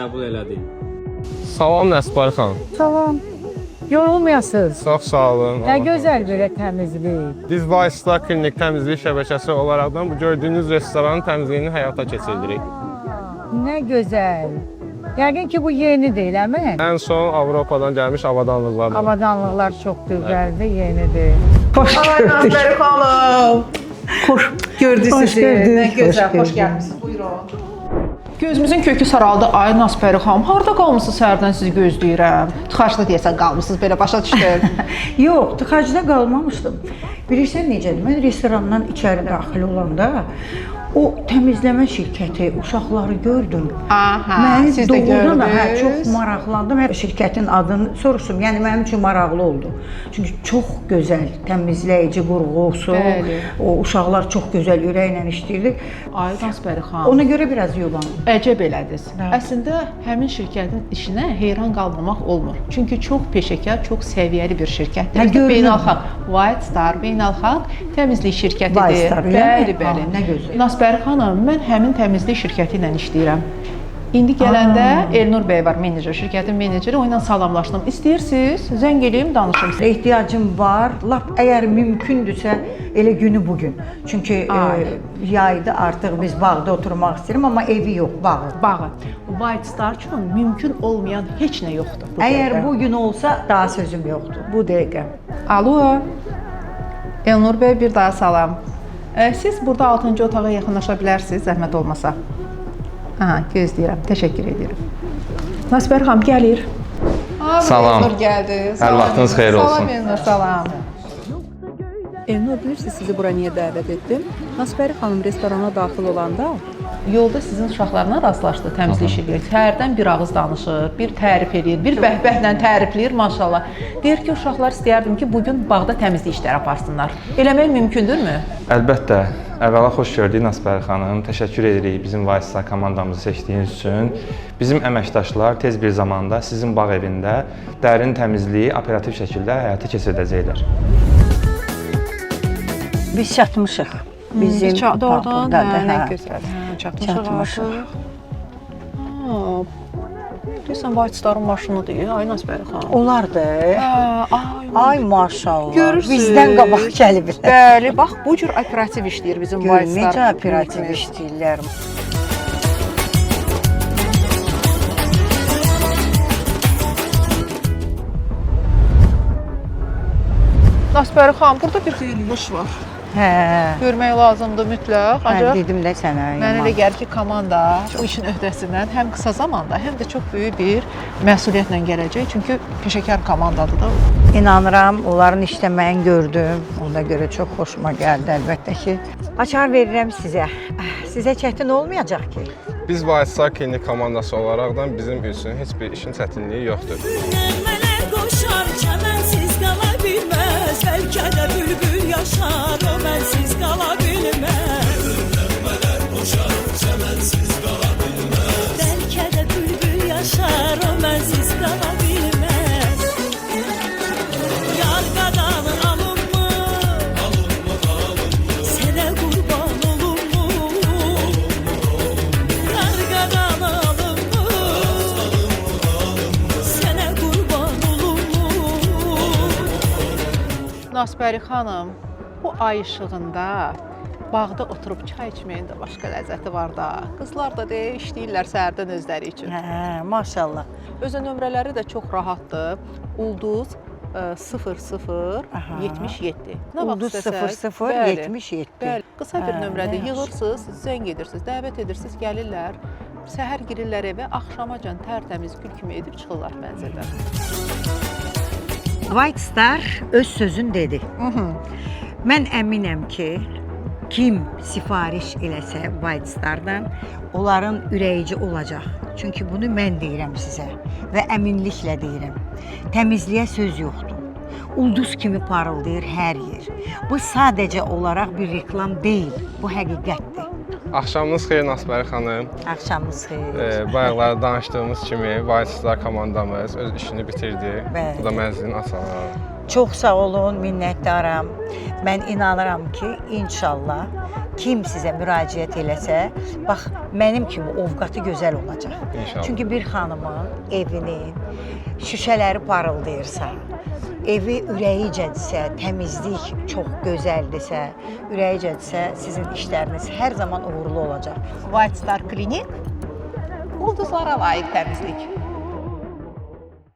qəbul elədik. Salam Nəsbar xanım. Salam. Yorulmayasınız. Çox sağ olun. Nə gözəl belə təmizlik. Biz White Star Klinik təmizlik şəbəkəsi olaraqdan bu gördüyünüz restoranın təmizliyini həyata keçirdirik. Nə gözəl. Yəqin ki bu yeni deyil, əmi? Ən son Avropadan gəlmiş avadanlıqlardır. Avadanlıqlar çox gözəldir, yenidir. Hoş gördük. Xanım. Xoş gördük sizi. Nə gözəl, xoş gəlmisiniz. Buyurun. Gözümüzün kökü saraldı. Ay Nasbəri xanım, harda qalmısınız səhərdən sizi gözləyirəm? Tıxacda deyəsən qalmısınız, belə başa düşdüm. Yox, tıxacda qalmamışdım. Bilirsən necədir? Mən restorandan içəri daxil olanda o təmizləmə şirkəti, uşaqları gördüm. Aha, siz də gördünüz. Çox maraqlandım. Şirkətin adını soruşdum. Yəni mənim üçün maraqlı oldu. Çünki çox gözəl, təmizləyici qurğusu. Bəli. O uşaqlar çox gözəl ürəklə işləyirdi. Ay Nasbəri xanım. Ona görə biraz yubandım. Əcəb elədiniz. Əslində həmin şirkətin işinə heyran qalmamaq olmur. Çünki çox peşəkar, çox səviyyəli bir şirkətdir. Beynəlxalq White Star beynəlxalq təmizlik şirkətidir. White Star, bəli, bəli. Nə gözəl. Nasbəri xanım, mən həmin təmizlik şirkəti ilə işləyirəm. İndi gələndə Elnur bəy var, menecer, şirkətin meneceri, o ilə salamlaşdım. İstəyirsiniz, zəng eləyim, danışım sizə. Ehtiyacım var. Lap əgər mümkündürsə elə günü bu gün. Çünki yayda artıq biz bağda oturmaq istəyirəm, amma evi yox, bağı. Bağı. White Star üçün mümkün olmayan heç nə yoxdur. Əgər bu gün olsa daha sözüm yoxdur. Bu dəqiqə. Alo. Elnur bəy, bir daha salam. Siz burada 6-cı otağa yaxınlaşa bilərsiniz, zəhmət olmasa. Aha, gözləyirəm. Təşəkkür edirəm. Nasbəri xanım gəlir. Salam. Elnur gəldi. Hər vaxtınız xeyir olsun. Salam Elnur, salam. Elnur, bilirsiniz sizi bura niyə dəvət etdim? Nasbəri xanım restorana daxil olanda Yolda sizin uşaqlarına rastlaşdı təmizlik şirkəti. Hərdən bir ağız danışır, bir tərif eləyir, bir bəhbəhlə tərifləyir, maşallah. Deyir ki, uşaqlar istəyərdim ki, bugün bağda təmizlik işləri aparsınlar. Eləmək mümkündürmü? Əlbəttə. Əvvəla xoş gördük Nasbəri xanım. Təşəkkür edirik bizim White Star komandamızı seçdiyiniz üçün. Bizim əməkdaşlar tez bir zamanda sizin bağ evində dərin təmizliyi operativ şəkildə həyata keçirdəcəklər. Biz çatmışıq. Bizim Doğrudan, bağdadır. nə gözəl. Çatmışıq. Deyəsən, White Star'ın maşınıdır, ay Nasbəri xanım. Onlardır. Ay maşallah. Görürsünüz. Bizdən qabaq gəliblər. Bəli, bax bu cür operativ işləyir bizim White Star. Necə operativ işləyirlər. Nasbəri xanım, burada bir qeyriliş var. Hə. Görmək lazımdır mütləq. Mən Ancaq dedim də sənə. mənə elə gəlir ki, komanda bu işin öhdəsindən həm qısa zamanda, həm də çox böyük bir məsuliyyətlə gələcək. Çünki peşəkar komandadır da. İnanıram, onların işləməyini gördüm. Ona görə çox xoşuma gəldi əlbəttə ki. Açar verirəm sizə. Sizə çətin olmayacaq ki. Biz White Star Klinik komandası olaraqdan bizim üçün heç bir işin çətinliyi yoxdur. Nəğmələr qoşar, çəmənsiz qala bilməz. Bəlkə də bülbül yaşar, o mənsiz qala bilməz. Nəğmələr qoşar, çəmənsiz qala bilməz. Bəlkə də bülbül yaşar, o mənsiz qala bilməz. Yar qadanı alınmı? Alınmı, alınmı. Sənə qurban olunmu? Yar qadanı alınmı? Sənə qurban olunmu? Nasbəri xanım, bu ay işığında bağda oturub çay içməyin də başqa ləzzəti var da. Qızlar da işləyirlər səhərdən özləri üçün. Hə, maşallah. Özü nömrələri də çox rahatdır. Ulduz 0077. Nə vaxt Ulduz istəsək, 0077. Bəli, qısa bir Hə, nömrədir. nə yaxşı. Yığırsınız, zəng edirsiniz, dəvət edirsiniz, gəlirlər. Səhər girirlər evə, axşamacan tərtəmiz gül kimi edib çıxırlar mənzildən. White Star öz sözün dedi. Mən əminəm ki, kim sifariş eləsə White Star'dan, onların ürəyici olacaq. Çünki bunu mən deyirəm sizə və əminliklə deyirəm. Təmizliyə söz yoxdur. Ulduz kimi parıldayır hər yer. Bu sadəcə olaraq bir reklam deyil, bu həqiqətdir. Axşamınız xeyir Nasbəri xanım. Axşamınız xeyir. Bayaqlarda danışdığımız kimi White Star komandamız öz işini bitirdi. Bəli. Bu da mənzilin açarı. Çox sağ olun, minnətdaram. Mən inanıram ki, inşallah kim sizə müraciət eləsə, bax mənim kimi ovqatı gözəl olacaq. İnşallah. Çünki bir xanımın evinin şüşələri parıldayırsa, evi ürəyicədirsə, təmizlik çox gözəldirsə, ürəyicədirsə, sizin işləriniz hər zaman uğurlu olacaq. White Star Klinik ulduzlara layiq təmizlik.